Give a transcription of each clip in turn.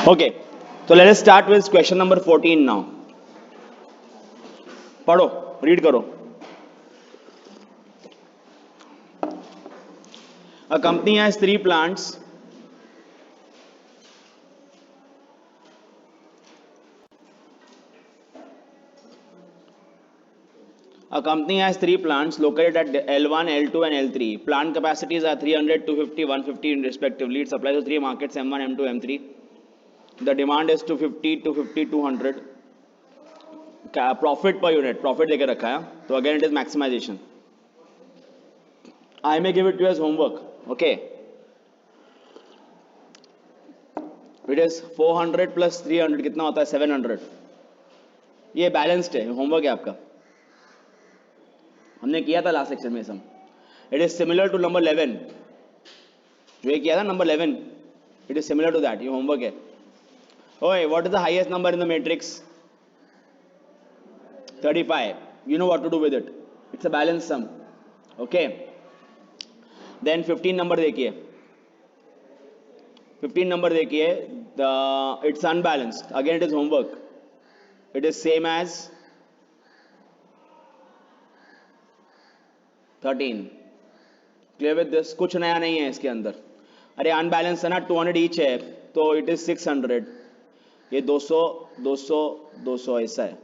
Okay, so let us start with question number 14 now. पढ़ो, read करो. A company has three plants. A company has three plants located at L1, L2, and L3. Plant capacities are 300, 250, 150 respectively. It supplies to three markets M1, M2, M3. The demand is 250, 250, 200. Profit per unit, profit देके रखा है. So again it is maximization. I may give it to you as homework. Okay. It is 400 plus 300 कितना होता है 700. ये balanced है, homework है आपका. हमने किया था लास्ट सेक्शन में sum. It is similar to number 11. जो ये किया था number 11, it is similar to that. ये होमवर्क है. ओए what is the highest number in the matrix? 35. You know what to do with it. It's a balance sum. Okay, then 15 number देखिए. 15 number देखिए. The it's unbalanced. Again it is homework. It is same as 13. Clear with this? कुछ नया नहीं है इसके अंदर. अरे unbalance है ना, 200 ईच है तो इट इज 600. ये 200 200 200 ऐसा है.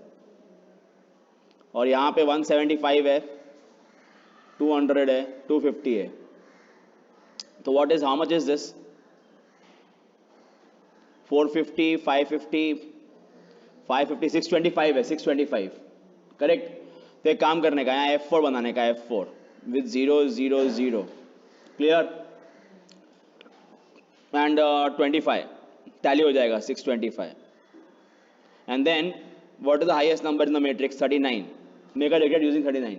और यहाँ पे 175 है, 200 है, 250 है. तो what is, how much is this? 450, 550, 550, 625 है. 625 करेक्ट. तो एक काम करने का, यहाँ F4 बनाने का. F4 with 0 0 0 clear. And 25 tally हो जाएगा 625. And then what is the highest number in the matrix? 39. Make a regret using 39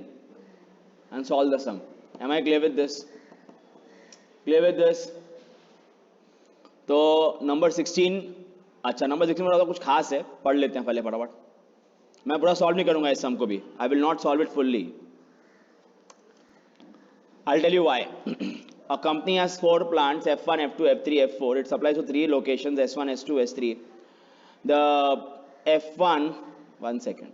and solve the sum. Am I clear with this? Clear with this? तो number 16. अच्छा, number 16 में कुछ खास है, पढ़ लेते हैं पहले फटाफट. मैं पूरा सॉल्व नहीं करूंगा इस सम को भी. I will not solve it fully. I'll tell you why. A company has four plants F1, F2, F3, F4. It supplies to three locations S1, S2, S3. The F1, one second.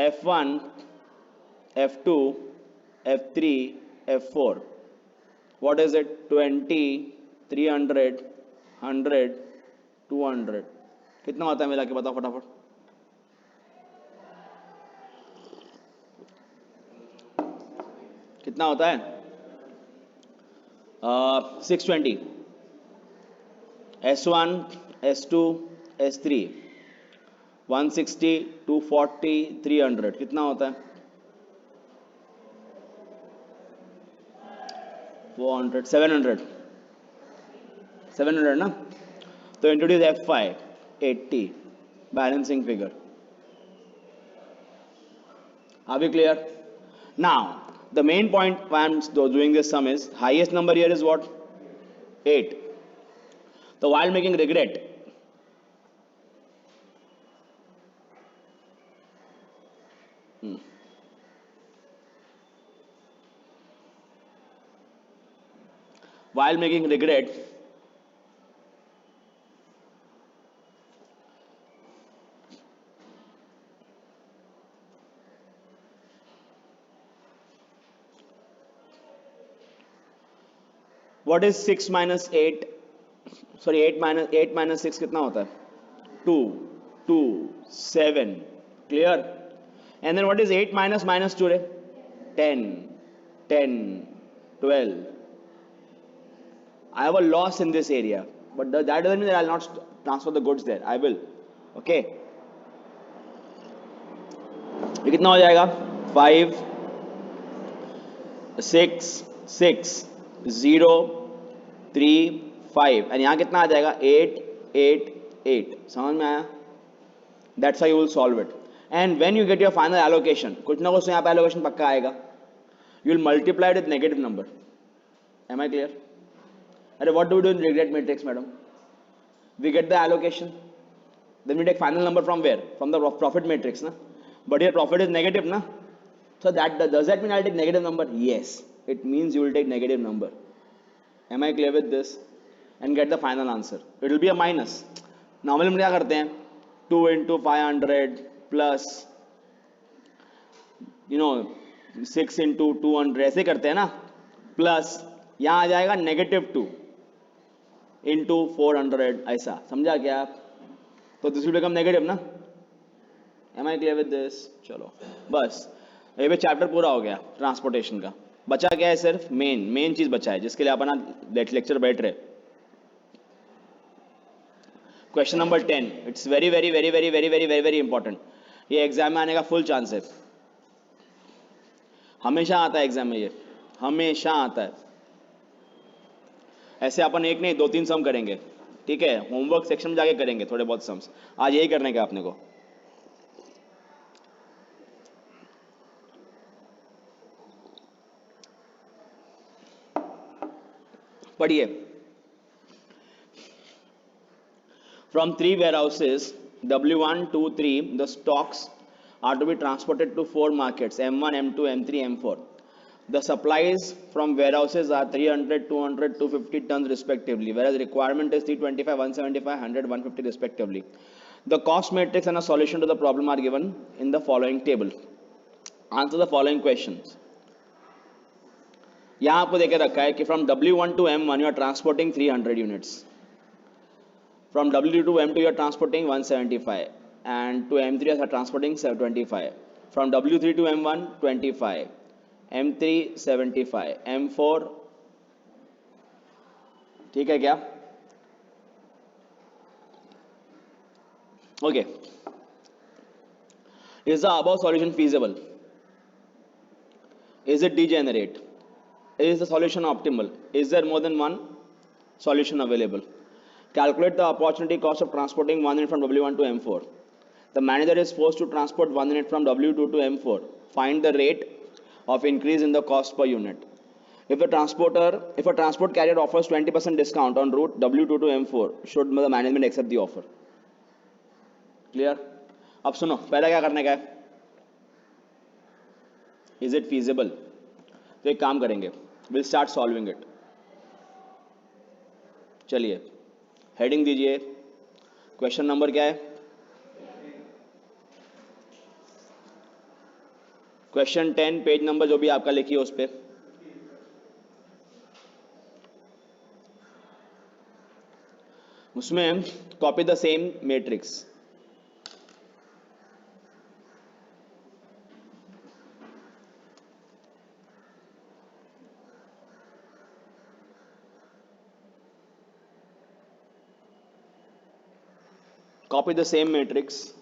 F1, F2, F3, F4. What is it? 20, 300, 100, 200. कितना होता है मिला के बताओ फटाफट. कितना होता है? 620. S1, S2, S3, 160, 240, 300. कितना होता है? 400, 700. 700 ना. तो introduce F5, 80. Balancing figure. Are we clear? Now, the main point why I'm doing this sum is highest number here is what? 8. So while making regret, while making regret, what is 6 minus 8? Sorry, 8 minus 6 कितना होता है? 2, 2, 7. Clear? And then what is 8 minus minus 2? 10, 10, 12. I have a loss in this area, but that doesn't mean that I'll not transfer the goods there. I will. Okay. ये कितना हो जाएगा? 5, 6, 6, 0, 3, 5. And यहाँ कितना आ जाएगा? 8, 8, 8. समझ में आया? That's how you will solve it. And when you get your final allocation, कुछ ना कुछ यहाँ पे allocation पक्का आएगा. You will multiply it with negative number. Am I clear? अरे what do we do in regret matrix, madam? We get the allocation, then we take final number from where? From the profit matrix, na? But here profit is negative, na? So does that mean I'll take negative number? Yes, it means you will take negative number. Am I clear with this? And get the final answer. It will be a minus. Normally हम क्या करते हैं? 2 into 500 plus 6 into 200 ऐसे करते हैं ना. Plus यहाँ आ जाएगा -2 into 400 ऐसा. समझा क्या आप? तो दिस विल बिकम नेगेटिव ना. Am I clear with this? चलो बस ये भी चैप्टर पूरा हो गया ट्रांसपोर्टेशन का. बचा क्या है? सिर्फ मेन चीज बचा है जिसके लिए अपना लेक्चर बैठ रहे. Question number 10. It's very very very very very very very very important. ये एग्जाम में आने का फुल चांस है. हमेशा आता है एग्जाम में, ये हमेशा आता है. ऐसे अपन एक नहीं 2-3 सम करेंगे. ठीक है, होमवर्क सेक्शन में जाके करेंगे थोड़े बहुत सम्स. आज यही करने का अपने को. पढ़िए. From 3 warehouses W1, 2, 3, the stocks are to be transported to 4 markets M1, M2, M3, M4. The supplies from warehouses are 300, 200, 250 tons respectively, whereas requirement is 325, 175, 100, 150 respectively. The cost matrix and a solution to the problem are given in the following table. Answer the following questions. यहाँ आपको देके रखा है कि from W1 to M1 you are transporting 300 units. From W2 to M2 you are transporting 175, and to M3 you are transporting 725. From W3 to M1 25, M3 75, M4. ठीक है क्या? Okay. Is the above solution feasible? Is it degenerate? Is the solution optimal? Is there more than one solution available? Calculate the opportunity cost of transporting 1 unit from W1 to M4. The manager is forced to transport 1 unit from W2 to M4. Find the rate of increase in the cost per unit. If a transport carrier offers 20% discount on route W2 to M4, should the management accept the offer? Clear? अब सुनो, पहला क्या करने का है? Is it feasible? तो एक काम करेंगे, we'll start solving it. चलिए हेडिंग दीजिए. क्वेश्चन नंबर क्या है? क्वेश्चन 10, पेज नंबर जो भी आपका लिखिए उस पे. उसमें copy the same matrix. Copy the same matrix.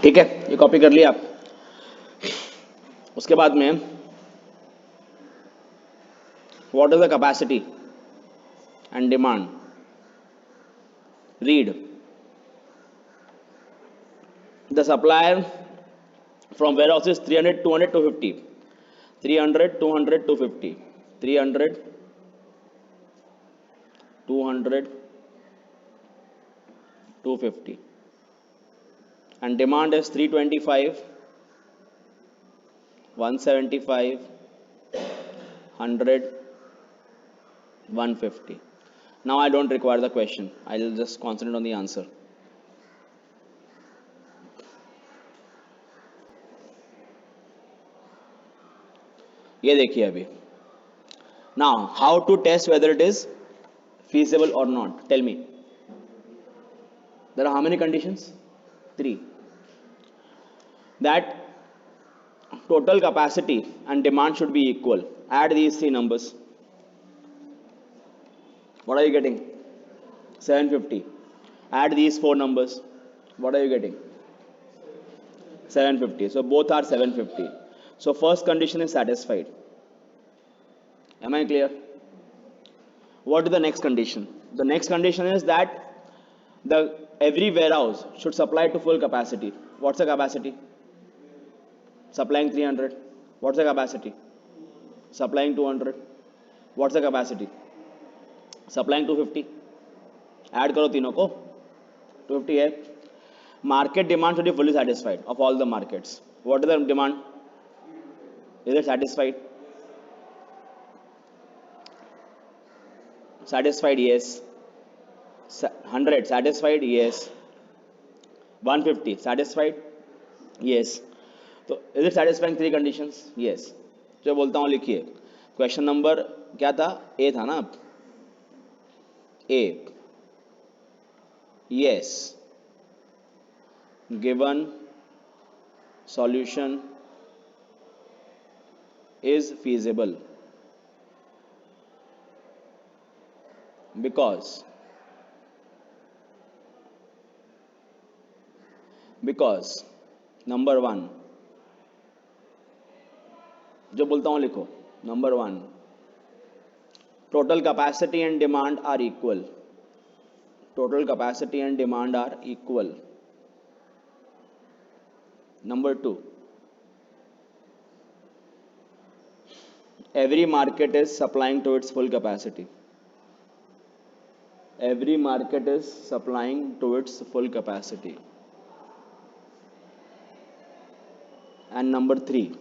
ठीक है, ये कॉपी कर लिया आप. उसके बाद में what is the capacity and demand. Read the supplier from warehouses 300, 200, 250. 300, 200, 250. 300, 200, 250. And demand is 325, 175, 100, 150. Now I don't require the question. I'll just concentrate on the answer. ये देखिए अभी. Now, how to test whether it is feasible or not? Tell me. There are how many conditions? 3. That total capacity and demand should be equal. Add these 3 numbers. What are you getting? 750. Add these 4 numbers. What are you getting? 750. So both are 750. So first condition is satisfied. Am I clear? What is the next condition? The next condition is that every warehouse should supply to full capacity. What's the capacity? Supplying 300. What's the capacity? Supplying 200. What's the capacity? Supplying 250. Add करो तीनों को. 250 है. Market demand should be fully satisfied of all the markets. What is the demand? Is it satisfied? Satisfied, yes. 100 satisfied, yes. 150 satisfied, yes. तो is it satisfying 3 conditions? Yes. जो बोलता हूँ लिखिए. Question number क्या था? ए था ना? ए. Yes. Given solution is feasible because number 1, जो बोलता हूँ लिखो. Number 1, total capacity and demand are equal. Total capacity and demand are equal. Number 2, every market is supplying to its full capacity. Every market is supplying to its full capacity. And number 3,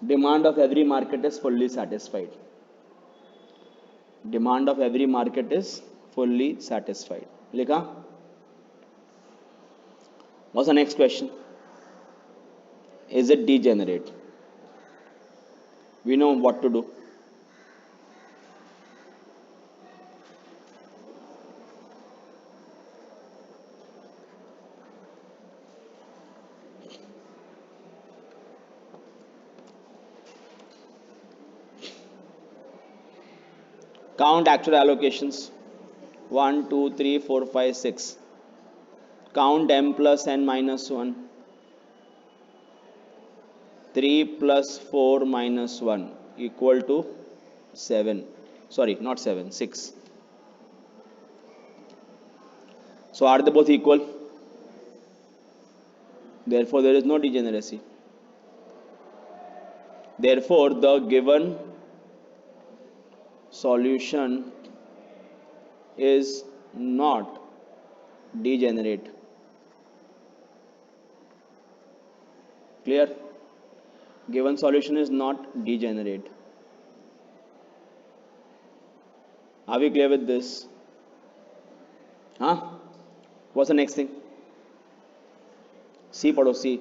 demand of every market is fully satisfied. Demand of every market is fully satisfied. लिखा? What's the next question? Is it degenerate? We know what to do. Count actual allocations. 1, 2, 3, 4, 5, 6. Count m plus n minus 1. 3 plus 4 minus 1 equal to 7. Sorry, not 7, 6. So are they both equal? Therefore, there is no degeneracy. Therefore, the given solution is not degenerate. Clear? Given solution is not degenerate. Are we clear with this? Huh? What's the next thing? C पढ़ो C.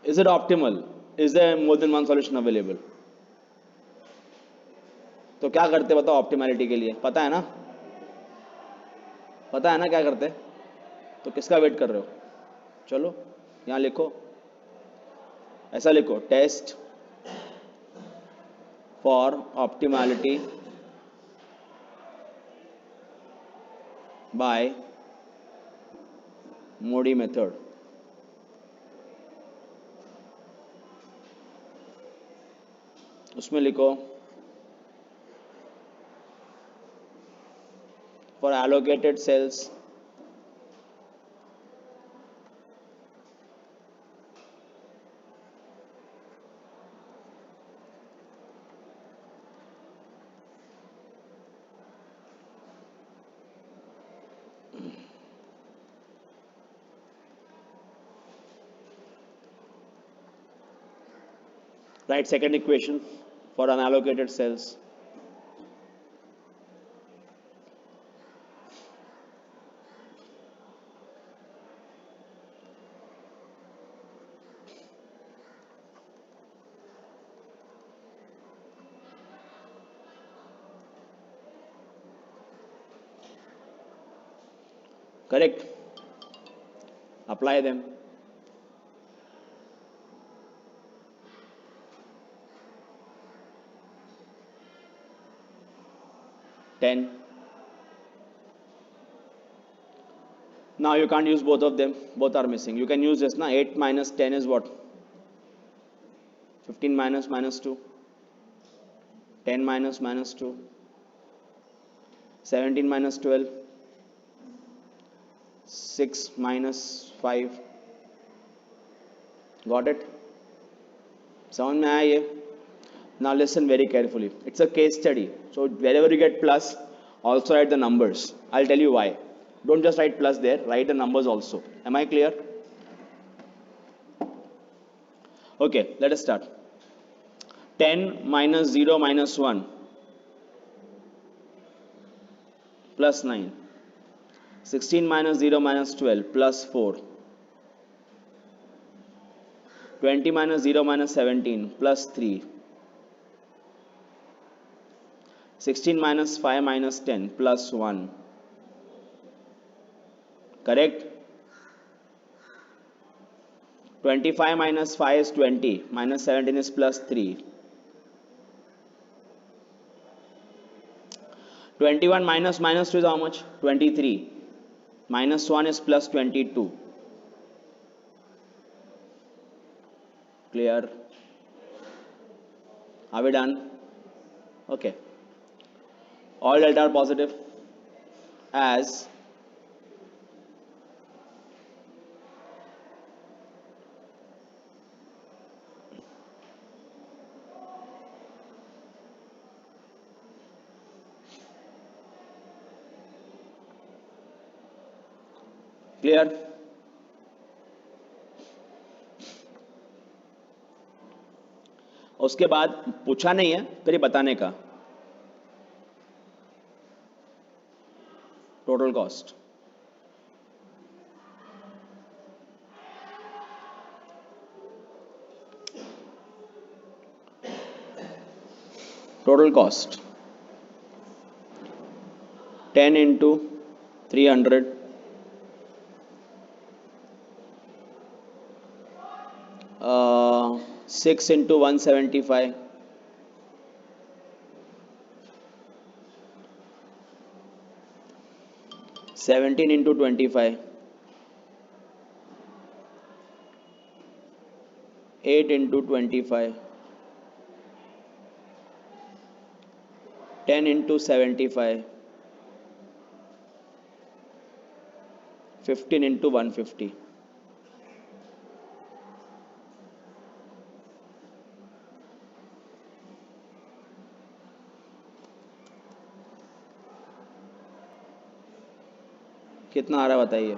Is it optimal? Is there more than one solution available? तो क्या करते बताओ optimality के लिए? पता है ना? पता है ना क्या करते? तो किसका वेट कर रहे हो? चलो यहाँ लिखो, ऐसा लिखो, test for optimality bye Modi method. उसमें लिखो for allocated cells Write second equation for unallocated cells. Correct. Apply them. Ten. Now you can't use both of them. Both are missing. You can use this. Now 8 minus 10 is what? 15 minus minus 2. 10 minus minus 2. 17 minus 12. 6 minus 5. Got it? समझ में आया ये? Now listen very carefully. It's a case study. So wherever you get plus, also write the numbers. I'll tell you why. Don't just write plus there, write the numbers also. Am I clear? Okay, let us start. 10 minus 0 minus 1 plus 9. 16 minus 0 minus 12 plus 4. 20 minus 0 minus 17 plus 3. 16 minus 5 minus 10 plus 1. Correct? 25 minus 5 is 20. Minus 17 is plus 3. 21 minus minus 2 is how much? 23. Minus 1 is plus 22. Clear? Are we done? Okay. All delta are positive as clear? उसके बाद पूछा नहीं है, फिर ये बताने का total cost. Total cost 10 into 300 6 into 175 17 into 25 8 into 25 10 into 75 15 into 150. कितना आ रहा है बताइए?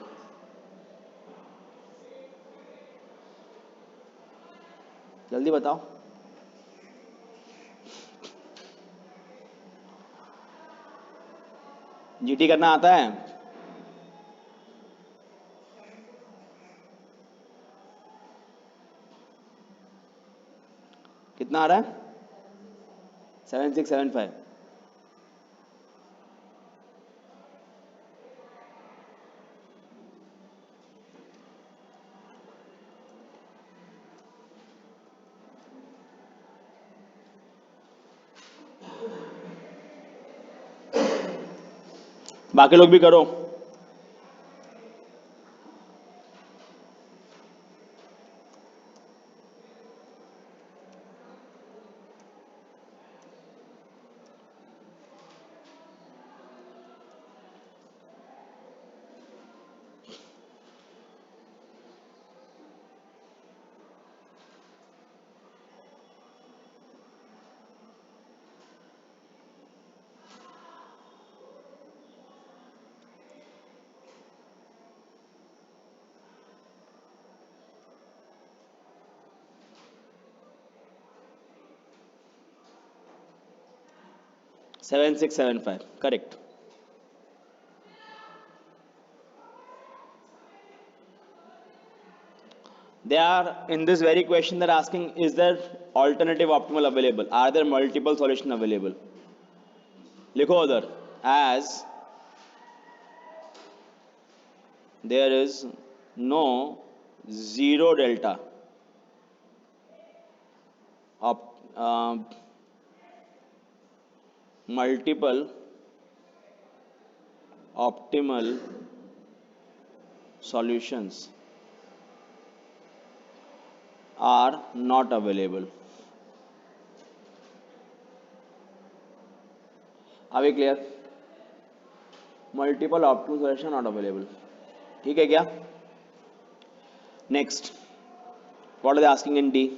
जल्दी बताओ. जीटी करना आता है? कितना आ रहा है? 7675. बाकी लोग भी करो. 7675. Correct. They are in this very question they're asking, is there alternative optimal available? Are there multiple solution available? लिखो उधर, as there is no zero delta of multiple optimal solutions are not available. Are we clear? Multiple optimal solution not available. ठीक है क्या? Next, what are they asking in D?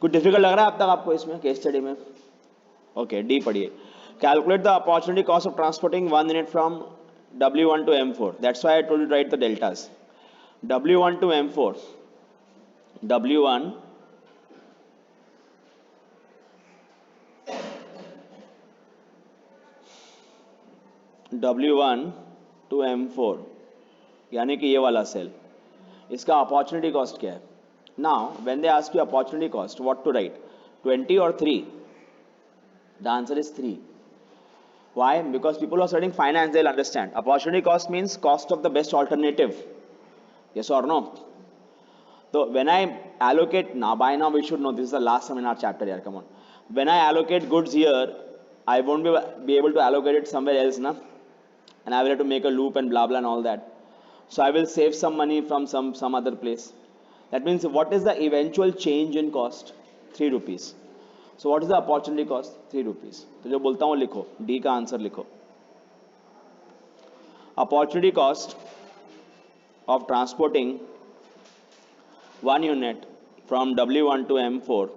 कुछ difficult लग रहा है अब तक आपको इसमें केस स्टडी में? ओके, डी पढ़िए. Calculate the opportunity cost of transporting one unit from W1 to M4. That's why I told you to write the deltas. W1 to M4. W1 W1 to M4 यानी कि ये वाला cell, इसका opportunity cost क्या है? Now when they ask you opportunity cost, what to write, 20 or 3? The answer is 3. Why? Because people who are studying finance, they'll understand. Opportunity cost means cost of the best alternative. Yes or no? So when I allocate, now by now we should know, this is the last seminar chapter here, come on. When I allocate goods here, I won't be able to allocate it somewhere else, na? And I will have to make a loop and blah blah and all that. So I will save some money from some other place. That means what is the eventual change in cost? 3 rupees. So what is the opportunity cost? 3 rupees. तो जो बोलता हूँ लिखो, D का answer लिखो. Opportunity cost of transporting one unit from W1 to M4,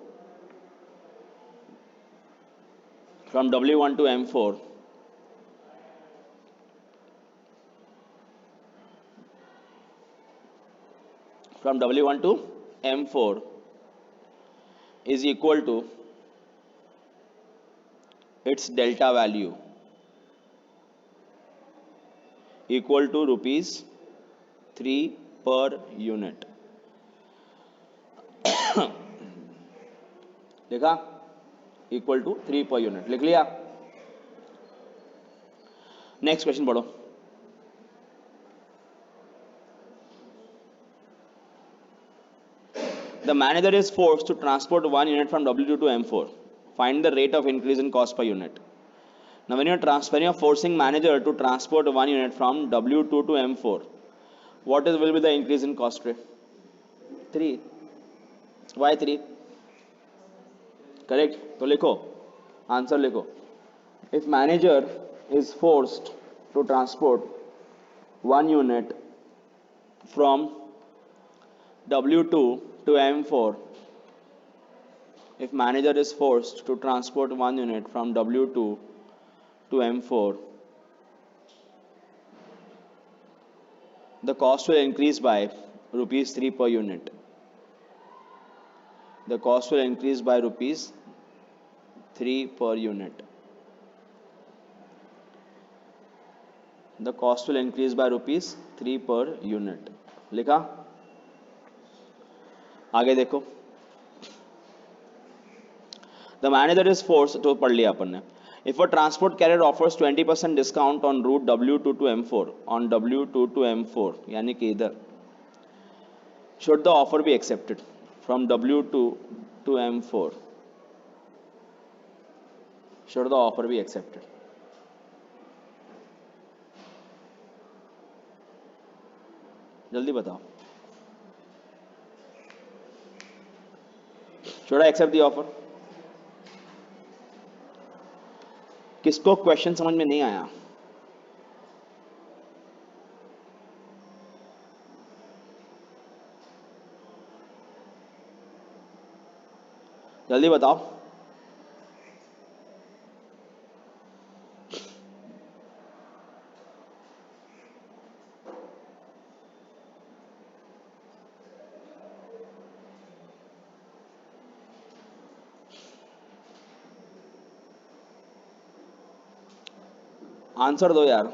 from W1 to M4 from W1 to M4 is equal to its delta value equal to rupees 3 per unit. लिखा? Equal to 3 per unit. लिख लिया? Next question पढ़ो. The manager is forced to transport one unit from W2 to M4. Find the rate of increase in cost per unit. Now when you're forcing manager to transport one unit from W2 to M4, what will be the increase in cost rate? 3. Why 3? Correct? तो लिखो, answer लिखो. If manager is forced to transport one unit from W2 to M4, if manager is forced to transport one unit from W2 to M4, the cost will increase by rupees 3 per unit. The cost will increase by rupees 3 per unit. The cost will increase by rupees 3 per unit. लिखा? आगे देखो. The manager is forced, तो पढ़ लिया अपन ने. If a transport carrier offers 20% discount on route W2 to M4, on W2 to M4, यानी कि इधर, should the offer be accepted from W2 to M4? Should the offer be accepted? जल्दी बताओ. Should I accept the offer? किसको question समझ में नहीं आया? जल्दी बताओ. आंसर दो यार.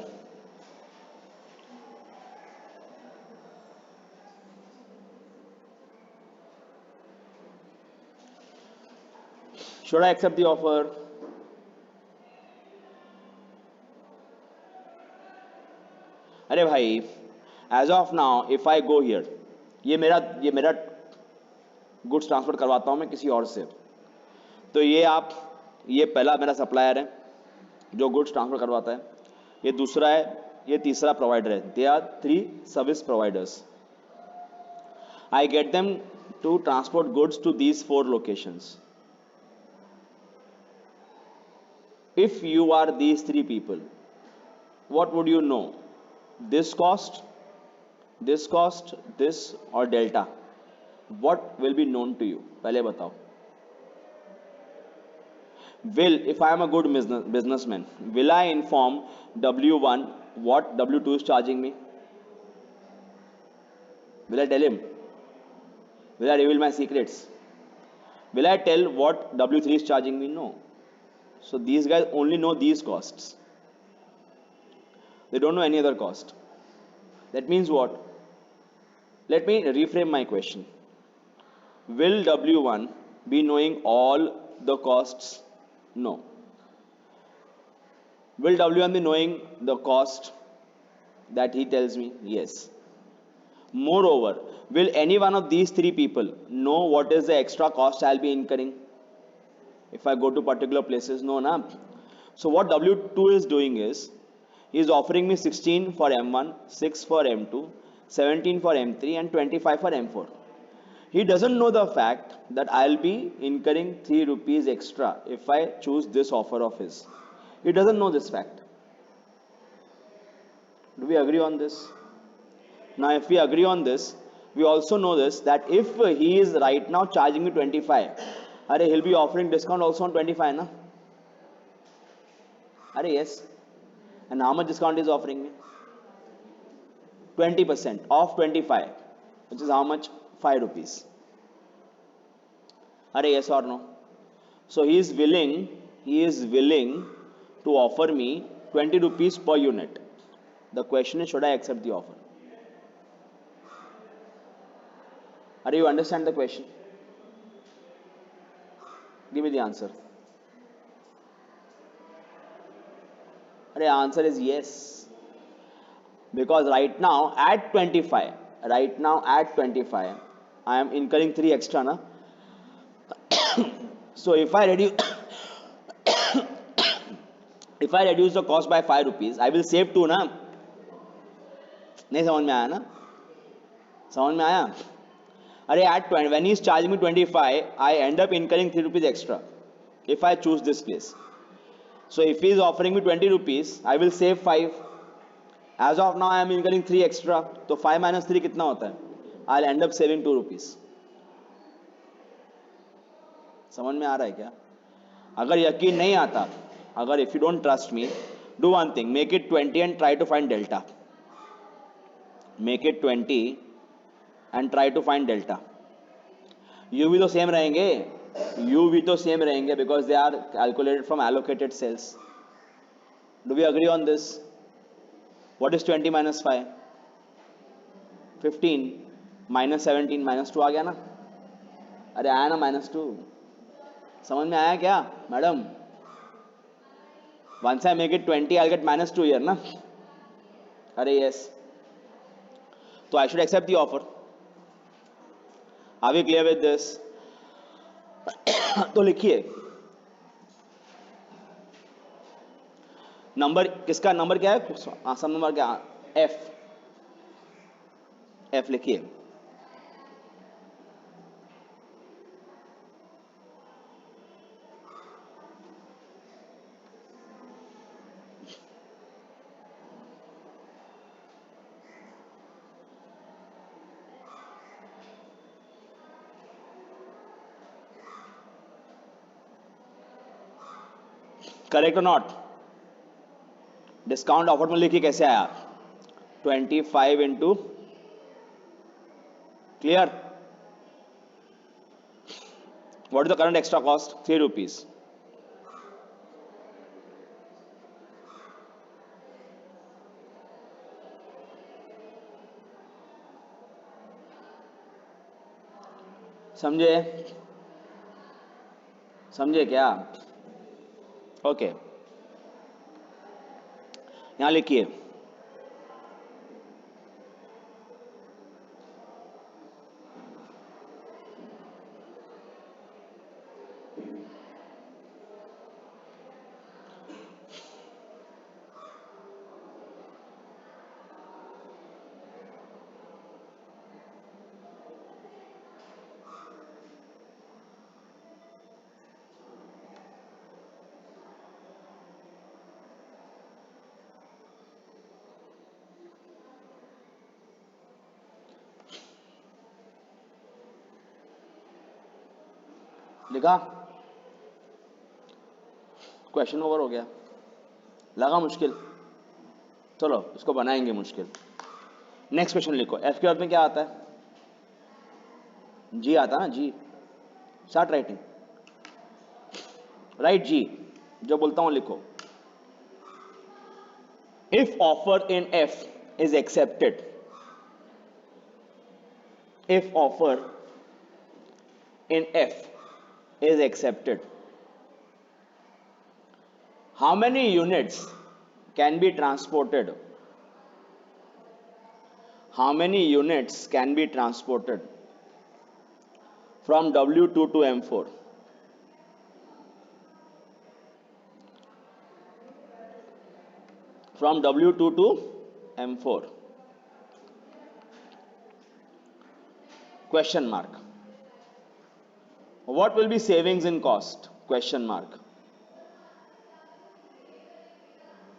Should I accept the offer? अरे भाई, as of now if I go here, ये मेरा गुड्स ट्रांसफर करवाता हूँ मैं किसी और से, तो ये पहला मेरा सप्लायर है जो गुड्स ट्रांसफर करवाता है, ये दूसरा है, ये तीसरा प्रोवाइडर है. They are 3 service providers. I get them to transport goods to these 4 locations. If you are these 3 people, what would you know? This cost, this or delta? What will be known to you? पहले बताओ. If I am a good businessman, will I inform W1 what W2 is charging me? Will I tell him? Will I reveal my secrets? Will I tell what W3 is charging me? No. So these guys only know these costs. They don't know any other cost. That means what? Let me reframe my question. Will W1 be knowing all the costs? No. Will W1 be knowing the cost that he tells me? Yes. Moreover, will any one of these 3 people know what is the extra cost I'll be incurring if I go to particular places? No, na. So what W2 is doing is, he is offering me 16 for M1, 6 for M2, 17 for M3 and 25 for M4. He doesn't know the fact that I'll be incurring 3 rupees extra if I choose this offer of his. He doesn't know this fact. Do we agree on this? Now if we agree on this, we also know this, that if he is right now charging me 25, he'll be offering discount also on 25, na? Yes. And how much discount is offering me? 20% off 25, which is how much? 5 rupees. Yes or no? So he is willing to offer me 20 rupees per unit. The question is, should I accept the offer? You understand the question? Give me the answer. Answer is yes. Because right now at 25, I am incurring 3 extra, na? So if I reduce the cost by 5 rupees, I will save 2, na? नहीं समझ में आया ना? समझ में आया? At 20, when he is charging me 25, I end up incurring 3 rupees extra if I choose this place. So if he is offering me 20 rupees, I will save 5. As of now, I am incurring 3 extra. So 5 minus 3 कितना होता है? I'll end up saving 2 rupees. समझ में आ रहा है क्या? अगर यकीन नहीं आता, if you don't trust me, do one thing, make it 20 and try to find delta. Make it 20 and try to find delta. U भी तो सेम रहेंगे, because they are calculated from allocated cells. Do we agree on this? What is 20 minus 5? 15 minus 17 minus 2 आ गया ना? आया ना -2? समझ में आया क्या madam? Once I make it 20, I'll get -2 here ना? Yes. So I should accept the offer. Are we clear with this? तो लिखिए, नंबर किसका, नंबर क्या है? सम नंबर क्या? एफ लिखिए. करेक्ट और नॉट? डिस्काउंट ऑफर में लिखिए कैसे आया? 25 into, clear? What is the current extra cost? 3 rupees. समझे? समझे क्या? ओके, यहां लिखिए लिखा, क्वेश्चन ओवर हो गया। लगा मुश्किल? चलो इसको बनाएंगे मुश्किल। नेक्स्ट क्वेश्चन लिखो। एफ के बाद में क्या आता है? जी आता ना, जी। Start writing. राइट जी, जो बोलता हूं लिखो। If offer in F is accepted, if offer in F is accepted, how many units can be transported? How many units can be transported from W2 to M4? From W2 to M4? Question mark. What will be savings in cost? Question mark.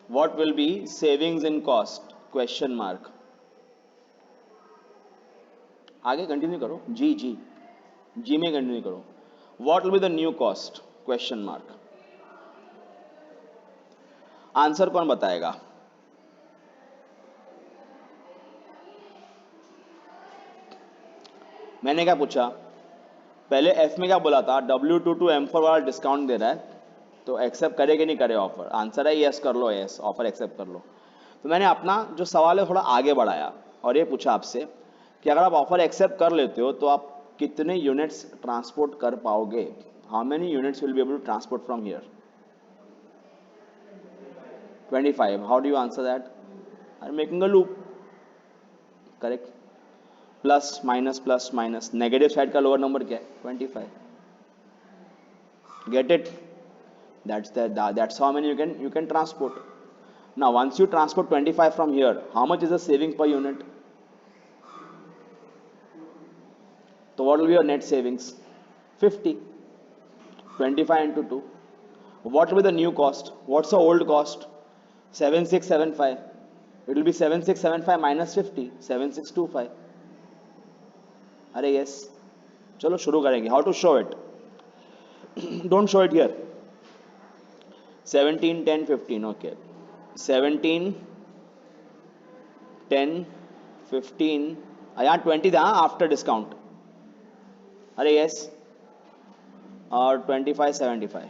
What will be savings in cost? Question mark. आगे continue करो। जी जी जी में continue करो। What will be the new cost? Question mark. Answer कौन बताएगा? मैंने क्या पूछा पहले? एफ में क्या बोला था? W2 to M4 वाला डिस्काउंट दे रहा है, तो एक्सेप्ट करे कि नहीं करे ऑफर? आंसर है यस कर लो, यस ऑफर एक्सेप्ट कर लो। तो मैंने अपना जो सवाल है थोड़ा आगे बढ़ाया और ये पूछा आपसे कि अगर आप ऑफर एक्सेप्ट कर लेते हो तो आप कितने यूनिट्स ट्रांसपोर्ट कर पाओगे? How many units will be able to transport from here? 25. How do you answer that? I am making a loop. Correct. Plus minus, negative side का लोअर नंबर क्या है? 25. Get it? That's how many you can transport. Now once you transport 25 from here, how much is the saving per unit? So what will be your net savings? 50. 25 into 2. What will be the new cost? What's the old cost? 7675. It will be 7675 minus 50. 7625. अरे yes. चलो शुरू करेंगे. How to show it? Don't show it here. 17, 10, 15. Okay. 17, 10, 15. यहाँ 20 था after discount. अरे yes. और 25, 75.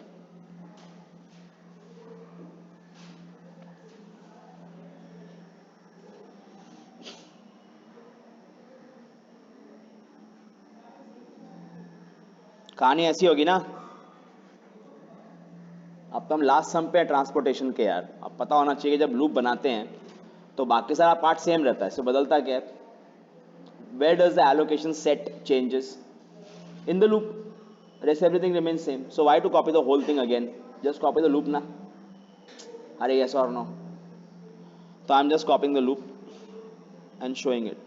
कहानी ऐसी होगी ना. अब तो हम लास्ट सम पे ट्रांसपोर्टेशन के यार. अब पता होना चाहिए कि जब लूप बनाते हैं तो बाकी सारा पार्ट सेम रहता है, इससे बदलता क्या है? Where does the allocation set changes? In the loop. Rest everything remains same. So why to copy the whole thing again? Just copy the loop ना. अरे यस और नो? तो I am just copying the loop and showing it.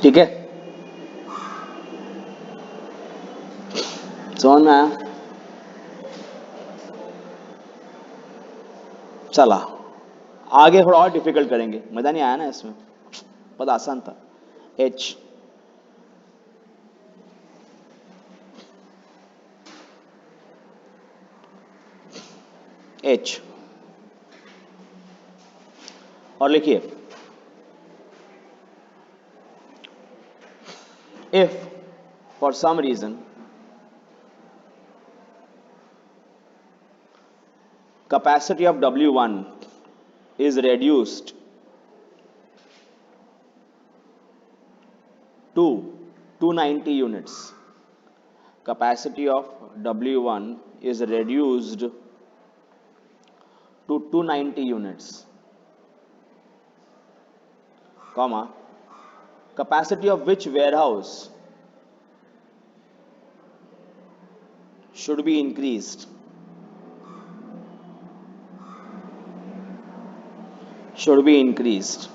ठीक है, समझ में आया? चला आगे थोड़ा और डिफिकल्ट करेंगे, मजा नहीं आया ना इसमें, बहुत आसान था। एच, एच और लिखिए, if for some reason capacity of W1 is reduced to 290 units. Capacity of W1 is reduced to 290 units, comma, capacity of which warehouse should be increased, should be increased,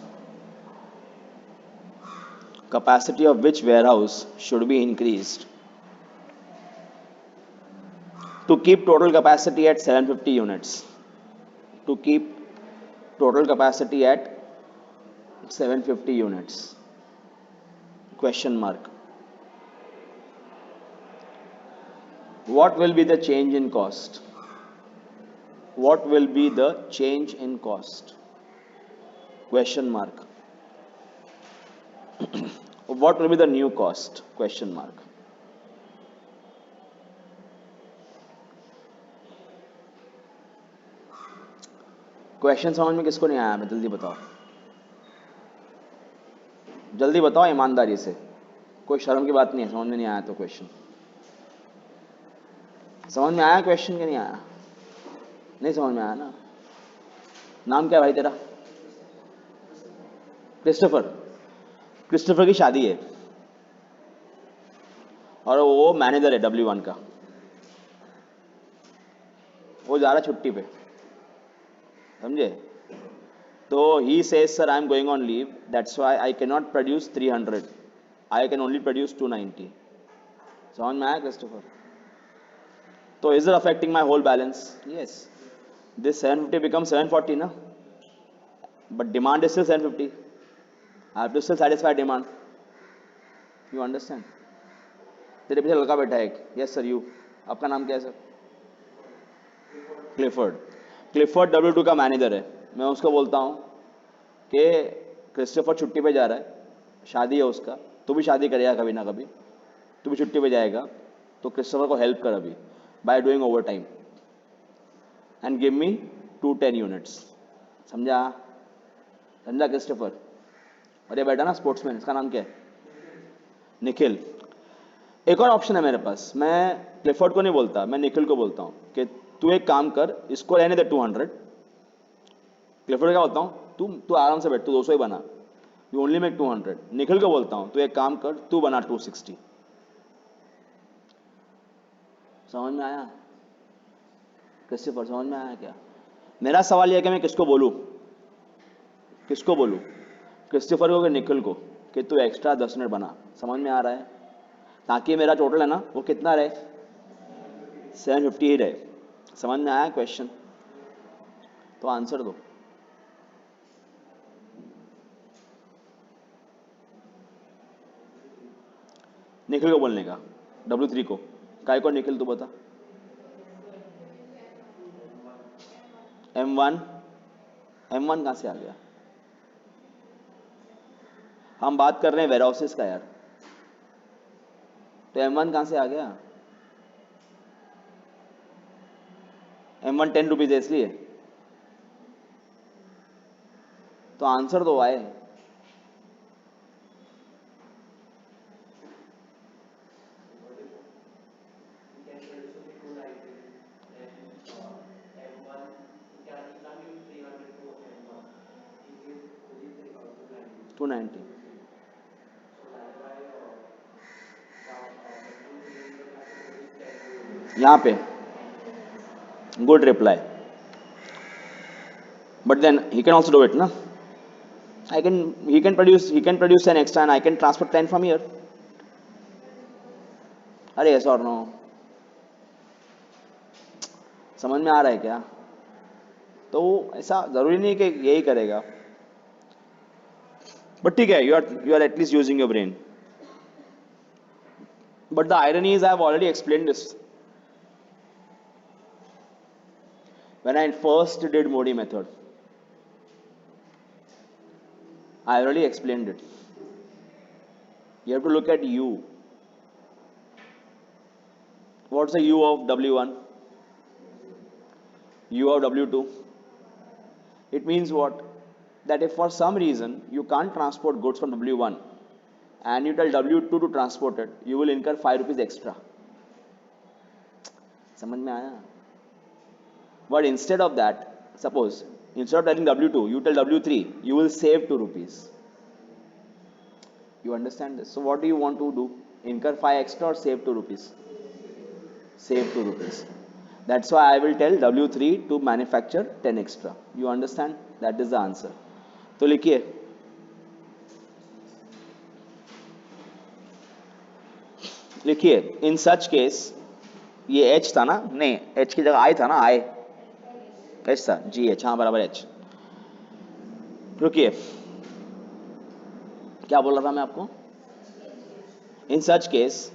capacity of which warehouse should be increased to keep total capacity at 750 units, to keep total capacity at 750 units, question mark. What will be the change in cost? What will be the change in cost, question mark. What will be the new cost, question mark. Question समझ में किसको नहीं आया? मैं जल्दी बताओ, जल्दी बताओ ईमानदारी से, कोई शर्म की बात नहीं है। समझ में नहीं आया तो क्वेश्चन, समझ में आया क्वेश्चन कि नहीं आया? नहीं समझ में आया ना? नाम क्या है भाई तेरा? क्रिस्टोफर। क्रिस्टोफर की शादी है और वो मैनेजर है W1 का, वो जा रहा है छुट्टी पे, समझे? तो he says sir I am going on leave, that's why I can not produce 300, I can only produce 290। समझ में आया क्रिस्टोफर? तो is it affecting my whole balance? Yes, this 750 become 740 ना, but demand is still 750, I have to still satisfy demand, you understand? तेरे पीछे लड़का बैठा है एक, यस सर यू, आपका नाम क्या है सर? क्लिफर्ड। क्लिफर्ड W2 का मैनेजर है। मैं उसको बोलता हूँ कि क्रिस्टोफर छुट्टी पे जा रहा है, शादी है उसका, तू भी शादी करेगा कभी ना कभी, तू भी छुट्टी पे जाएगा, तो क्रिस्टोफर को हेल्प कर अभी by doing over time and give me 210 units. समझा? समझा क्रिस्टोफर? और ये बैठा ना स्पोर्ट्समैन, इसका नाम क्या है? निखिल। एक और ऑप्शन है मेरे पास, मैं क्लिफर्ड को नहीं बोलता, मैं निखिल को बोलता हूँ कि तू एक काम कर, इसको रहने दे 200। क्लिफर्ड क्या बोलता हूँ, तू तू आराम से बैठ, तू 200 ही बना, यू ओनली मेक 200। निखिल को बोलता हूँ तू एक काम कर, तू बना 260। समझ में आया क्रिस्टोफर? समझ में आया क्या? मेरा सवाल यह है कि मैं किसको बोलूँ, किसको बोलूँ, क्रिस्टोफर को कि निखिल को, कि तू एक्स्ट्रा 10 मिनट बना। समझ में आ रहा है? ताकि मेरा टोटल है ना वो कितना रहे, 750 ही रहे। समझ में आया क्वेश्चन? तो आंसर दो। निखिल को बोलने का, W3 को। काय को निखिल तू बता? M1, M1 कहां से आ गया? हम बात कर रहे हैं वेयरहाउसेस का यार, तो M1 कहां से आ गया? M1 10 रुपीज है इसलिए, तो आंसर दो आए। टू 90 यहाँ पे good reply, but then he can also do it ना. he can produce 10 extra and I can transfer 10 from here. अरे yes or no, समझ में आ रहा है क्या? तो ऐसा जरूरी नहीं कि यही करेगा, बट ठीक है, you are at least using your brain. But the irony is I have already explained this. When I first did Modi method, I already explained it. You have to look at U. What's the U of W1? U of W2? It means what? That if for some reason you can't transport goods from W1 and you tell W2 to transport it, you will incur 5 rupees extra. समझ में आया? But instead of that, suppose instead of telling W2, you tell W3, you will save 2 rupees. You understand this? So what do you want to do? Incur 5 extra or save 2 rupees? Save 2 rupees. That's why I will tell W3 to manufacture 10 extra. You understand? That is the answer. तो लिखिए, लिखिए इन such case, ये H था ना, नहीं H की जगह I था ना, I H था, GH, हाँ बराबर H. रुकिए, क्या बोल रहा था मैं आपको? In such case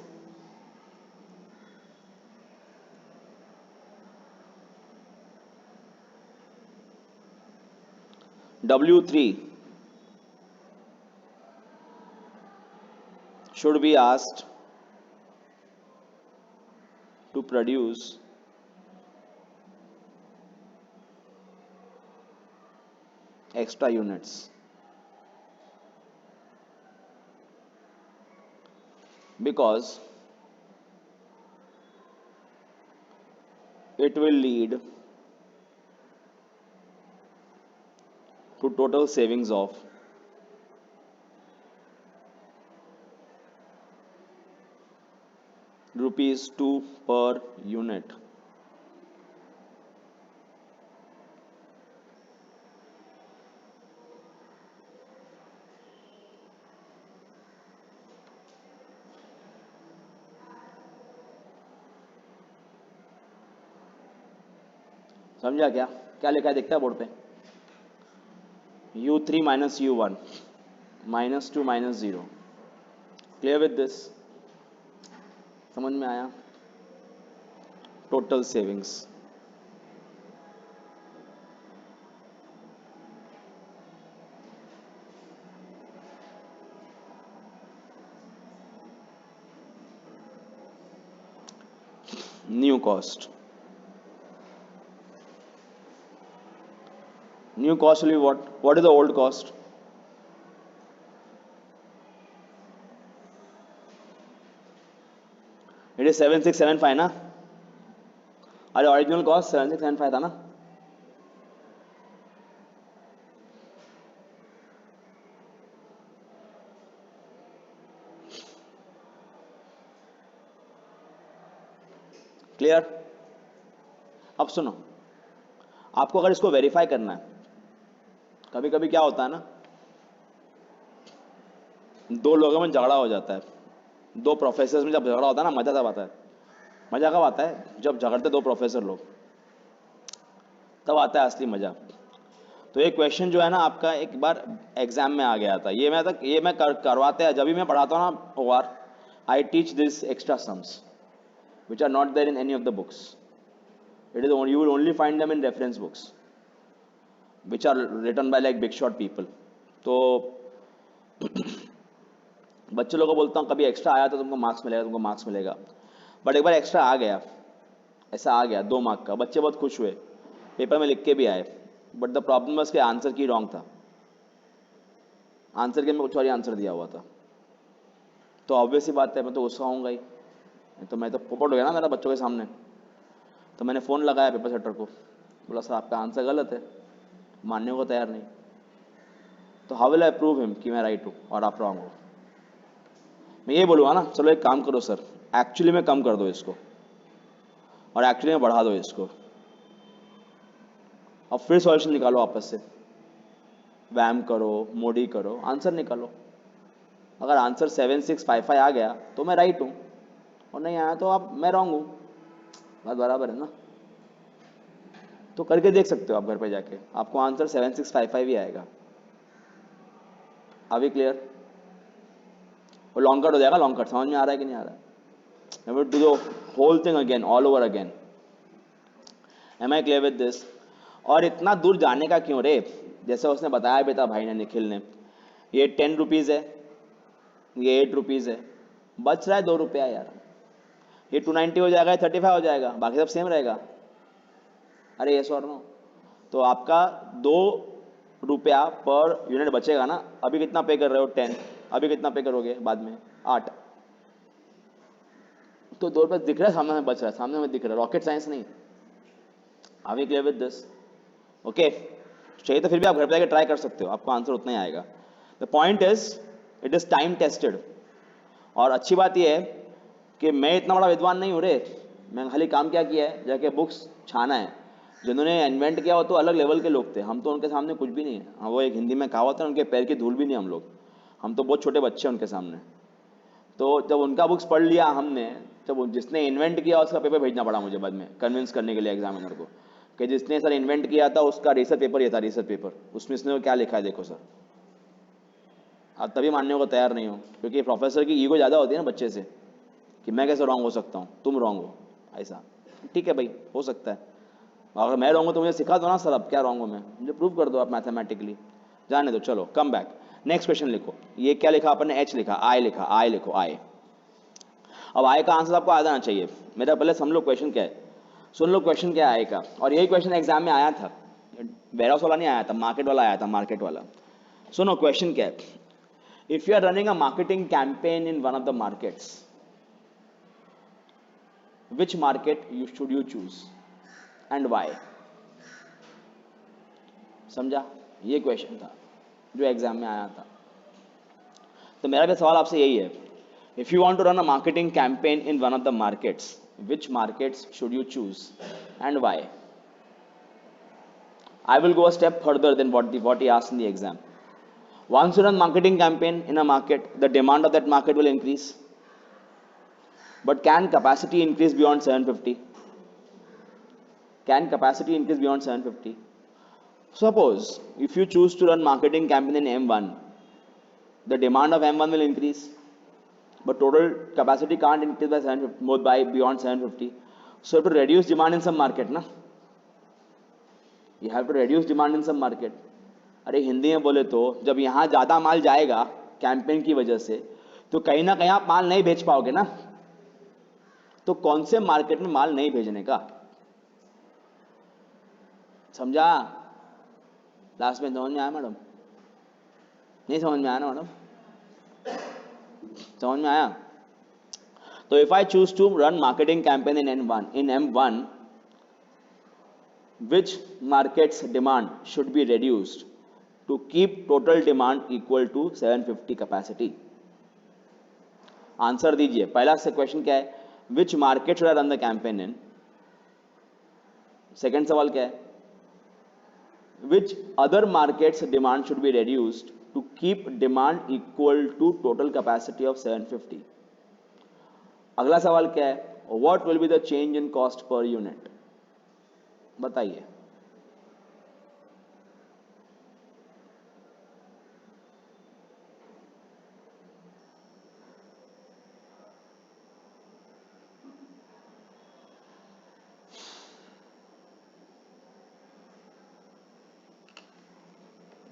W3 should be asked to produce extra units because it will lead to total savings of ₹2 per unit. समझा क्या? क्या लिखा है देखता है बोर्ड पे? U3 minus U1 minus 2 minus 0. Clear with this? समझ में आया? Total savings. New cost. New cost will be what? What is the old cost? It is 7675 ना? अरे ओरिजिनल कॉस्ट 7675 था ना? क्लियर? अब सुनो, आपको अगर इसको वेरीफाई करना है, कभी कभी क्या होता है ना, दो लोगों में झगड़ा हो जाता है, दो प्रोफेसर में जब झगड़ा होता है ना, मजा तब आता है. मजा कब आता है? जब झगड़ते दो प्रोफेसर लोग, तब आता है असली मजा. तो ये क्वेश्चन जो है ना आपका एक बार एग्जाम में आ गया था, ये मैं करवाते हैं जब भी मैं पढ़ाता हूँ ना OR, I teach this extra sums which are not there in any of the books. You will only find them in reference books which are written by like big shot people. तो बच्चे लोगों को बोलता हूँ कभी extra आया तो तुमको मार्क्स मिलेगा, तुमको मार्क्स मिलेगा. बट एक बार एक्स्ट्रा आ गया, ऐसा आ गया 2 मार्क का, बच्चे बहुत खुश हुए, पेपर में लिख के भी आए. बट द प्रॉब्लम उसके आंसर की रॉन्ग था, आंसर के में कुछ और ही आंसर दिया हुआ था. तो ऑब्वियस ही बात है, मैं तो गुस्सा होऊंगा ही, तो मैं तो पोपट हो गया ना मेरा बच्चों के सामने. तो मैंने फ़ोन लगाया पेपर सेटर को, बोला सर आपका आंसर गलत है, मानने को तैयार नहीं. तो how will I prove him कि मैं राइट हूँ और आप रॉन्ग हो? मैं ये बोलूँगा ना, चलो एक काम करो सर, एक्चुअली में कम कर दो इसको, और एक्चुअली में बढ़ा दो इसको। अब फिर सॉल्यूशन निकालो आपस से, वैम करो, मोडी करो, आंसर निकालो। अगर आंसर 7655 आ गया तो मैं राइट हूँ, और नहीं आया तो आप मैं रॉन्ग हूँ। बात बराबर है ना? तो करके देख सकते हो आप घर पे जाके, आपको आंसर 7655 ही आएगा। अभी क्लियर? और लॉन्ग कट हो जाएगा। लॉन्ग कट समझ में आ रहा है कि नहीं आ रहा है? I will do the whole thing again, all over again. Am I clear with this? और इतना दूर जाने का क्यों रे? जैसे उसने बताया भी था भाई ने, निखिल ने, ये 10 रुपीज़ है, ये 8 रुपीज़ है, बच रहा है 2 रुपया यार। ये 290 हो जाएगा, 35 हो जाएगा, बाकी सब सेम रहेगा। अरे यस और नो? तो आपका 2 रुपया पर यूनिट बचेगा ना। अभी कितना पे कर रहे हो? 10। अभी कितना पे करोगे बाद में? 8। तो 2 रुपये दिख रहा है सामने में, बच रहा है सामने में दिख रहा है। रॉकेट साइंस नहीं। Are we clear with this? Okay, चाहिए तो फिर भी आप घर पे जाकर ट्राई कर सकते हो, आपको आंसर उतना ही आएगा। The point is it is time tested. और अच्छी बात यह है कि मैं इतना बड़ा विद्वान नहीं हूँ रे। मैं खाली काम क्या किया है, जाके बुक्स छाना है। जिन्होंने इन्वेंट किया वो तो अलग लेवल के लोग थे, हम तो उनके सामने कुछ भी नहीं है। हाँ, वो एक हिंदी में कहावत है, उनके पैर की धूल भी नहीं हम लोग। हम तो बहुत छोटे बच्चे हैं उनके सामने। तो जब उनका बुक्स पढ़ लिया हमने, जब जिसने इन्वेंट किया उसका पेपर भेजना पड़ा मुझे बाद में कन्विंस करने के लिए एग्जामिनर को, कि जिसने सर इन्वेंट किया था उसका रिसर्च पेपर ये था, रिसर्च पेपर, उसमें इसने क्या लिखा है देखो सर। आप तभी मानने को तैयार नहीं हो, क्योंकि प्रोफेसर की ईगो ज़्यादा होती है ना बच्चे से, कि मैं कैसे रॉन्ग हो सकता हूँ, तुम रॉन्ग हो, ऐसा। ठीक है भाई, हो सकता है। अगर मैं रॉन्ग हूँ तो मुझे सिखा दो ना सर, अब क्या रॉन्ग हूँ मैं, मुझे प्रूव कर दो आप मैथमेटिकली। जाने दो, चलो कम बैक। नेक्स्ट क्वेश्चन लिखो। ये क्या लिखा आपने? एच लिखा, आई लिखा, आई लिखो, आई। अब आय का आंसर आपको आ जाना चाहिए। मेरा पहले समझ लो क्वेश्चन क्या है, सुन लो क्वेश्चन क्या है आय का। और यही क्वेश्चन एग्जाम में आया था, वेयरहाउस वाला नहीं आया था, मार्केट वाला आया था, मार्केट वाला। सुनो क्वेश्चन क्या है। If you are running a marketing campaign in one of the markets, which market you should you choose and why? समझा? ये क्वेश्चन था जो एग्जाम में आया था। तो मेरा भी सवाल आपसे यही है, if you want to run a marketing campaign in one of the markets, which markets should you choose and why? I will go a step further than what he asked in the exam. Once you run marketing campaign in a market, the demand of that market will increase. But can capacity increase beyond 750? Can capacity increase beyond 750? Suppose if you choose to run marketing campaign in M1, the demand of M1 will increase, but total capacity can't increase by 750, more by beyond 750. So you have to reduce demand in some market, na? You have to reduce demand in some market. अरे हिंदी में बोले तो जब यहाँ ज़्यादा माल जाएगा campaign की वजह से, तो कहीं ना कहीं आप माल नहीं भेज पाओगे ना। तो कौन से मार्केट में माल नहीं भेजने का? समझा? लास्ट में समझ में आया मैडम? नहीं समझ में आया ना मैडम? समझ में आया? तो if I choose to run marketing campaign in M1, which markets demand should be reduced to keep total demand equal to 750 capacity? Answer दीजिए। पहला से क्वेश्चन क्या है, which market should I run the campaign in. Second सवाल क्या है, which other markets demand should be reduced to keep demand equal to total capacity of 750? अगला सवाल क्या है, what will be the change in cost per unit? बताइए।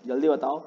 जल्दी बताओ।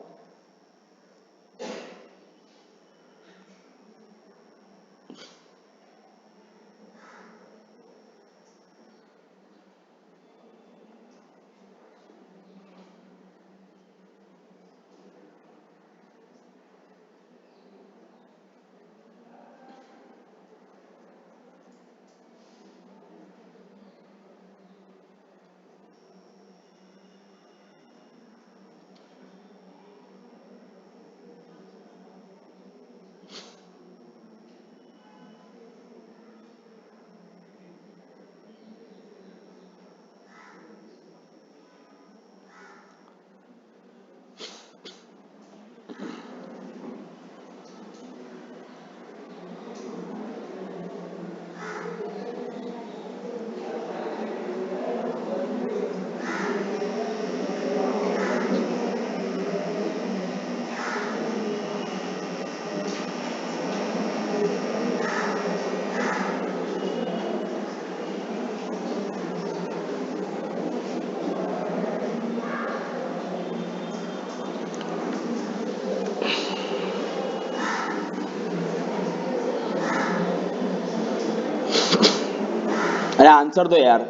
अरे आंसर दो यार.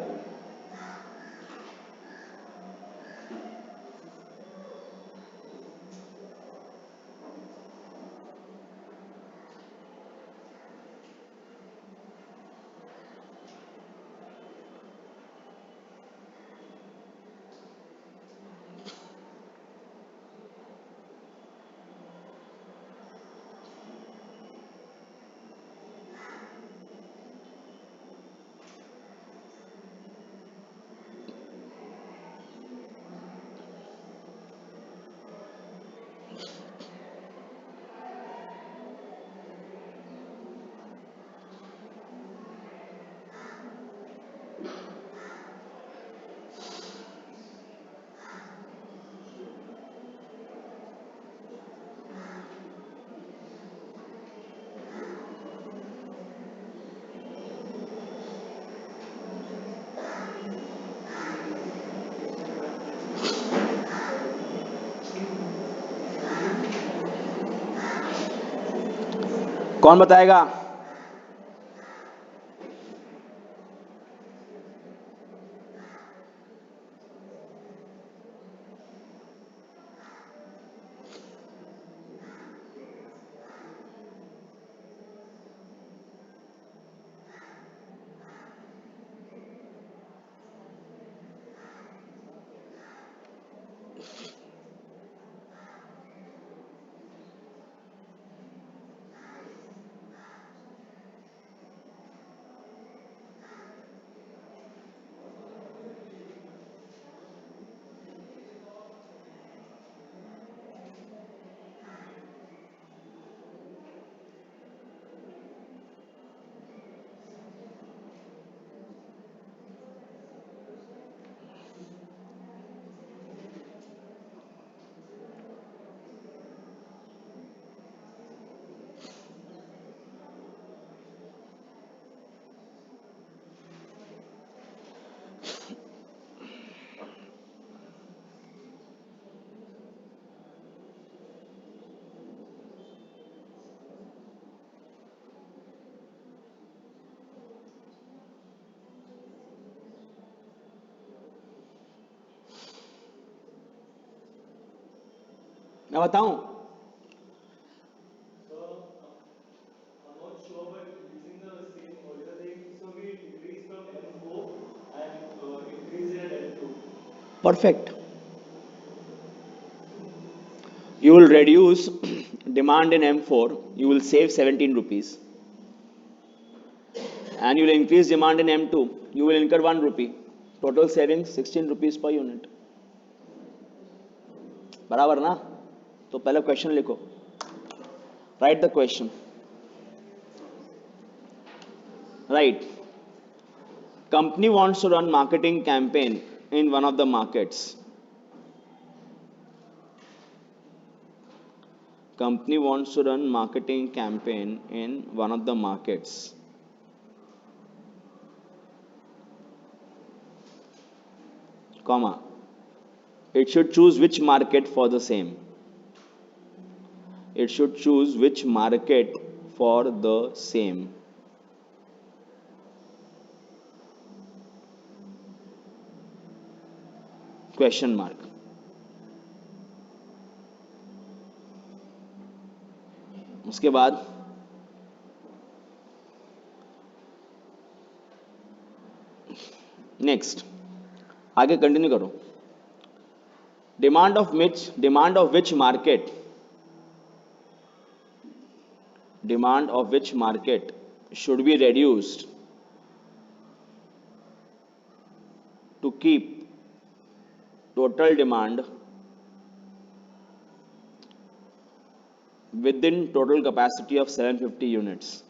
कौन बताएगा? मैं बताऊं? I'm not sure, but using the same formula thing, so we decrease from M4 and increase it at M2. Perfect. You will reduce demand in M4, you will save 17 rupees, and you will increase demand in M2, you will incur 1 rupee. Total savings 16 rupees per unit. बराबर ना? तो पहले question लिखो. Write the question. Right. Company wants to run marketing campaign in one of the markets. Company wants to run marketing campaign in one of the markets. Comma. It should choose which market for the same. It should choose which market for the same. Question mark. उसके बाद next आगे continue करो. Demand of which market should be reduced to keep total demand within total capacity of 750 units.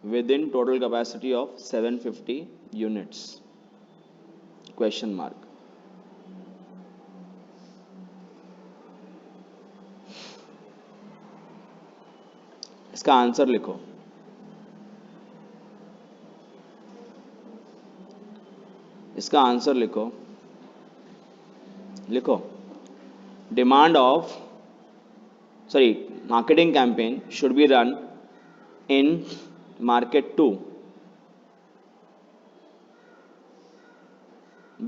Within total capacity of 750 units. Question mark. इसका answer लिखो. इसका answer लिखो. लिखो. Demand of, marketing campaign should be run in market 2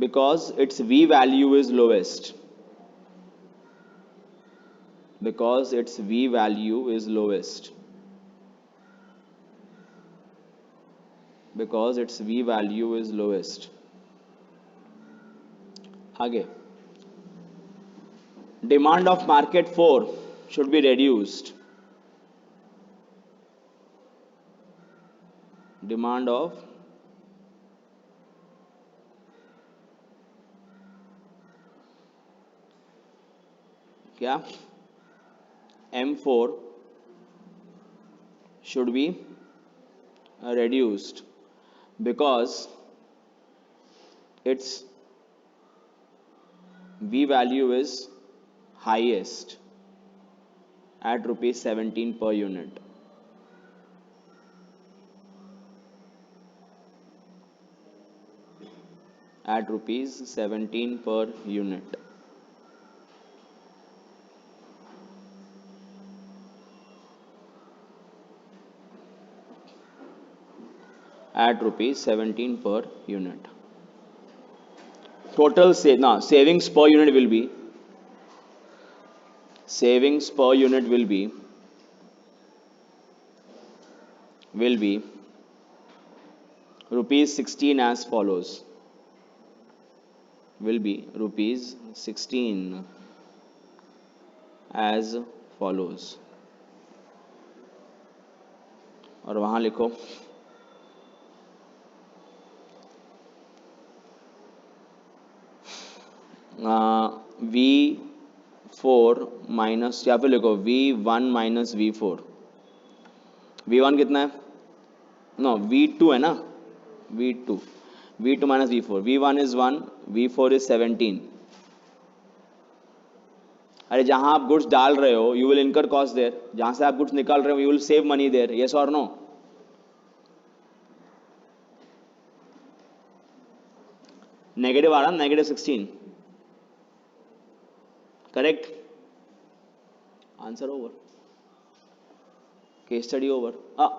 because its V value is lowest. Because its V value is lowest. Because its V value is lowest. आगे, demand of market 4 should be reduced. Demand of क्या M4 should be reduced because its V value is highest at rupees 17 per unit. At rupees 17 per unit. At rupees 17 per unit. Total savings per unit will be rupees 16 as follows. Will be rupees 16 as follows. और वहां लिखो V4 minus, या फिर लिखो V1 minus V4. V1 कितना है? No V2 है ना, V2 minus V4. V1 is 1, V4 is 17. अरे जहां आप गुड्स डाल रहे हो you will incur cost there, जहां से आप गुड्स निकाल रहे हो you will save money there. Yes और नो? नेगेटिव आ रहा, negative 16. Correct answer. Over. Case study over.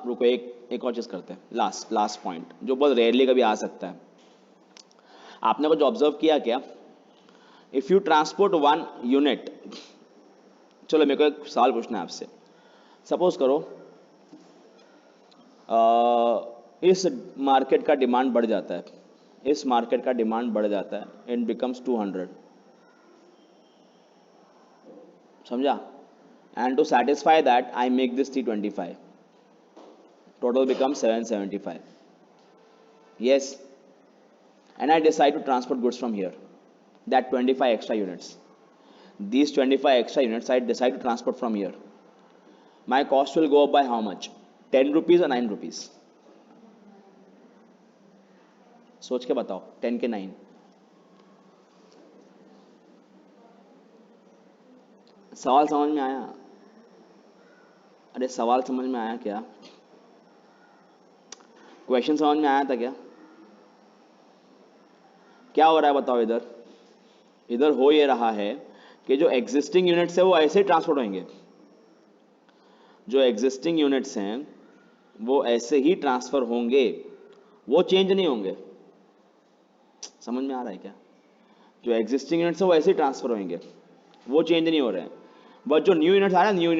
रुको, एक और चीज करते हैं. लास्ट पॉइंट जो बहुत रेयरली कभी आ सकता है. आपने कुछ ऑब्जर्व किया क्या? इफ यू ट्रांसपोर्ट 1 यूनिट, चलो मेरे को एक सवाल पूछना है आपसे. सपोज करो इस मार्केट का डिमांड बढ़ जाता है, इस मार्केट का डिमांड बढ़ जाता है, इट बिकम्स 200. समझा? And to satisfy that I make this 325. Total becomes 775. Yes. And I decide to transport goods from here. That 25 extra units. These 25 extra units I decide to transport from here. My cost will go up by how much? 10 rupees or 9 rupees? सोच के बताओ. 10 के 9. सवाल समझ में आया? अरे सवाल समझ में आया क्या? क्वेश्चन समझ में आया था क्या? क्या हो रहा है बताओ. इधर हो ये रहा है कि जो एग्जिस्टिंग यूनिट्स है वो ऐसे ही ट्रांसपोर्ट होंगे. जो एग्जिस्टिंग यूनिट्स हैं वो ऐसे ही ट्रांसफर होंगे, वो चेंज नहीं होंगे. समझ में आ रहा है क्या? जो एग्जिस्टिंग यूनिट्स है वो ऐसे ही ट्रांसफर होंगे, वो चेंज नहीं हो रहे हैं. बट जो न्यू यूनिट्स आ रहे हैं, न्यू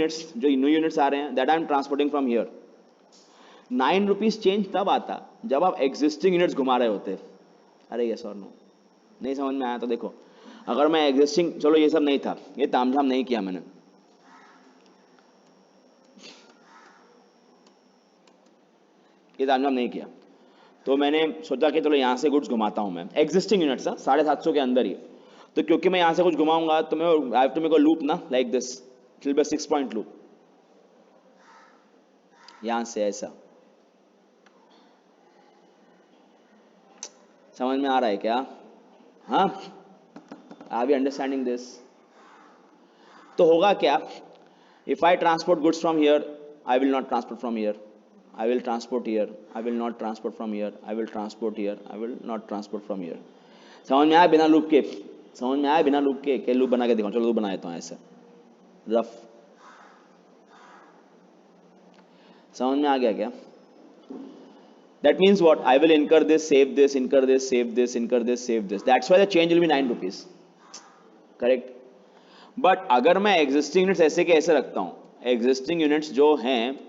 यूनिट्स आ रहे हैं, that I M transporting from here. 9 rupees change तब आता जब आप एग्जिस्टिंग यूनिट्स घुमा रहे होते. अरे यस और नो? नहीं समझ में आया तो देखो, अगर मैं एग्जिस्टिंग, चलो ये सब नहीं था, ये तामझाम नहीं किया मैंने. ये तामझाम नहीं किया तो मैंने सोचा कि चलो यहां से गुड्स घुमाता हूं मैं. एग्जिस्टिंग यूनिट्स 750 के अंदर ही. तो क्योंकि मैं यहां से कुछ घुमाऊंगा तो मैं I have to make a loop ना, like this. It will be 6 point loop. यहां से ऐसा. समझ में आ रहा है क्या? हाँ, आर वी अंडरस्टैंडिंग दिस? तो होगा क्या? If I transport goods from here, I will not transport from here. I will transport here, I will not transport from here, I will transport here, I will not transport from here. समझ में आया बिना loop के? समझ में आया बिना loop के लूप बना के दिखाऊं? चलो लूप बना देता हूं ऐसे रफ. समझ में आ गया क्या? That means what? I will incur this, save this, incur this, save this, incur this, save this. That's why the change will be 9 rupees. Correct? But अगर मैं एग्जिस्टिंग यूनिट्स ऐसे के ऐसे रखता हूं, एग्जिस्टिंग यूनिट्स जो हैं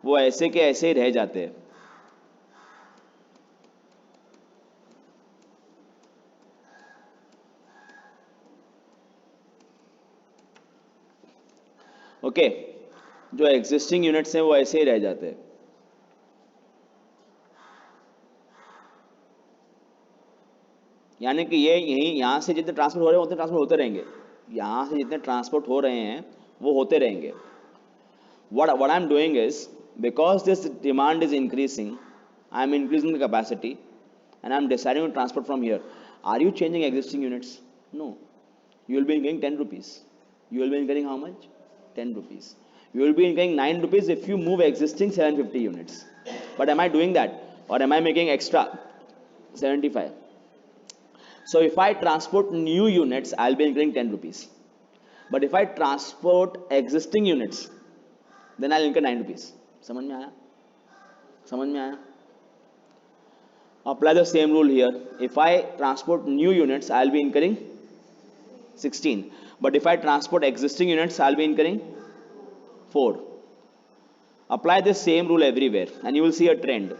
वो ऐसे के ऐसे ही रह जाते हैं. ओके, जो एग्जिस्टिंग यूनिट्स हैं वो ऐसे ही रह जाते हैं. यानी कि ये यहीं यहां से जितने ट्रांसपोर्ट हो रहे हैं उतने ट्रांसपोर्ट होते रहेंगे. यहां से जितने ट्रांसपोर्ट हो रहे हैं वो होते रहेंगे. What I'm doing is, because this demand is increasing, I'm increasing the capacity and I'm deciding to transport from here. Are you changing existing units? No. You will be incurring 10 rupees. You will be incurring how much? 10 rupees. You will be incurring 9 rupees if you move existing 750 units. But am I doing that? Or am I making extra 75? So if I transport new units, I'll be incurring 10 rupees. But if I transport existing units, then I'll incur 9 rupees. समझ में आया? समझ में आया? Apply the same rule here. If I transport new units, I'll be incurring 16. But if I transport existing units, I'll be incurring 4. Apply the same rule everywhere and you will see a trend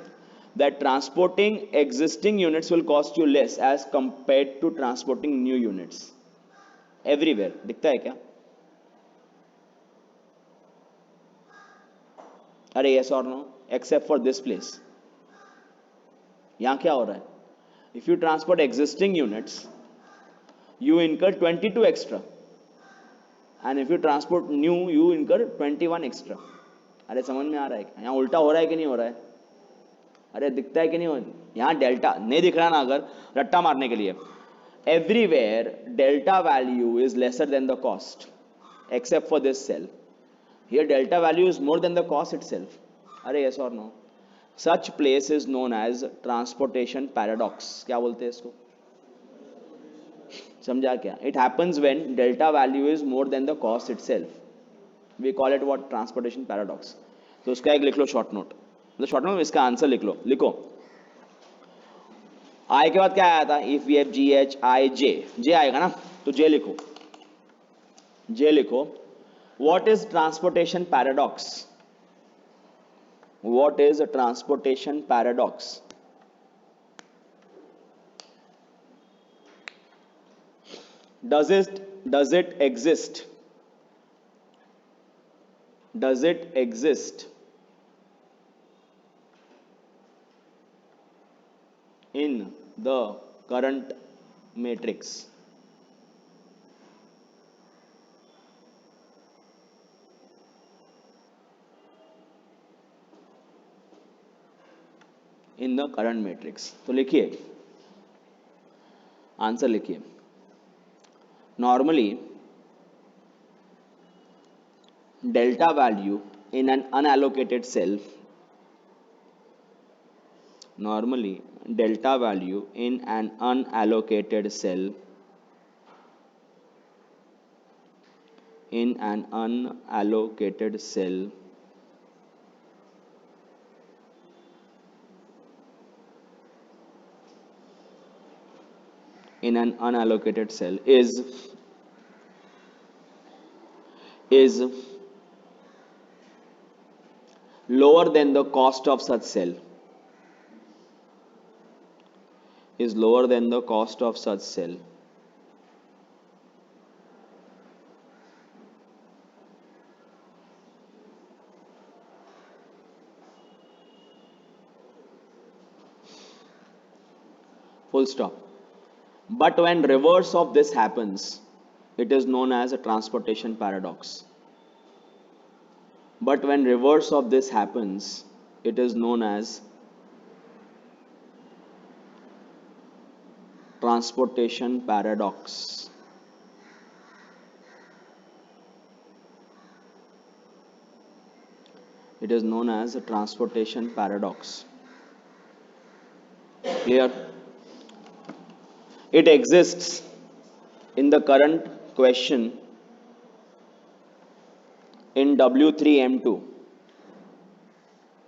that transporting existing units will cost you less as compared to transporting new units. Everywhere. दिखता है क्या? अरे yes or no? Except for this place. यहाँ क्या हो रहा है? If you transport existing units, you incur 22 extra. And if you transport new, you incur 21 extra. अरे समझ में आ रहा है क्या? यहाँ उल्टा हो रहा है कि नहीं हो रहा है? अरे दिखता है कि नहीं हो? यहाँ डेल्टा नहीं दिख रहा ना, अगर रट्टा मारने के लिए. Everywhere delta value is lesser than the cost, except for this cell. Here delta value is more than the cost itself. अरे yes or no? Such place is known as transportation paradox. क्या बोलते हैं इसको? समझा क्या? It happens when delta value is more than the cost itself. We call it what? Transportation paradox. तो उसका एक लिख लो शॉर्ट नोट. मतलब शॉर्ट नोट में इसका आंसर लिख लो. लिखो. आई के बाद क्या आया था? If we have G H I J, J आएगा ना, तो जे लिखो. जे लिखो. What is transportation paradox? What is a transportation paradox? Does it exist? Does it exist in the current matrix? In the current matrix. तो लिखिए, answer लिखिए. Normally, delta value in an unallocated cell, normally delta value in an unallocated cell, in an unallocated cell in an unallocated cell is lower than the cost of such cell, is lower than the cost of such cell. Full stop. But when reverse of this happens, it is known as a transportation paradox. But when reverse of this happens, it is known as transportation paradox. It is known as a transportation paradox. Clear? It exists in the current question in W3M2.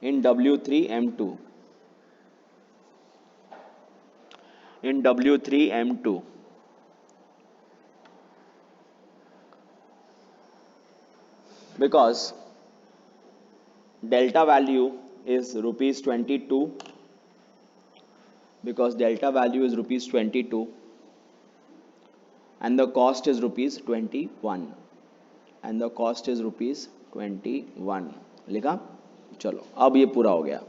In W3M2. in W3M2. Because delta value is rupees 22, because delta value is rupees 22 and the cost is rupees 21, and the cost is rupees 21. लिखा? चलो अब ये पूरा हो गया.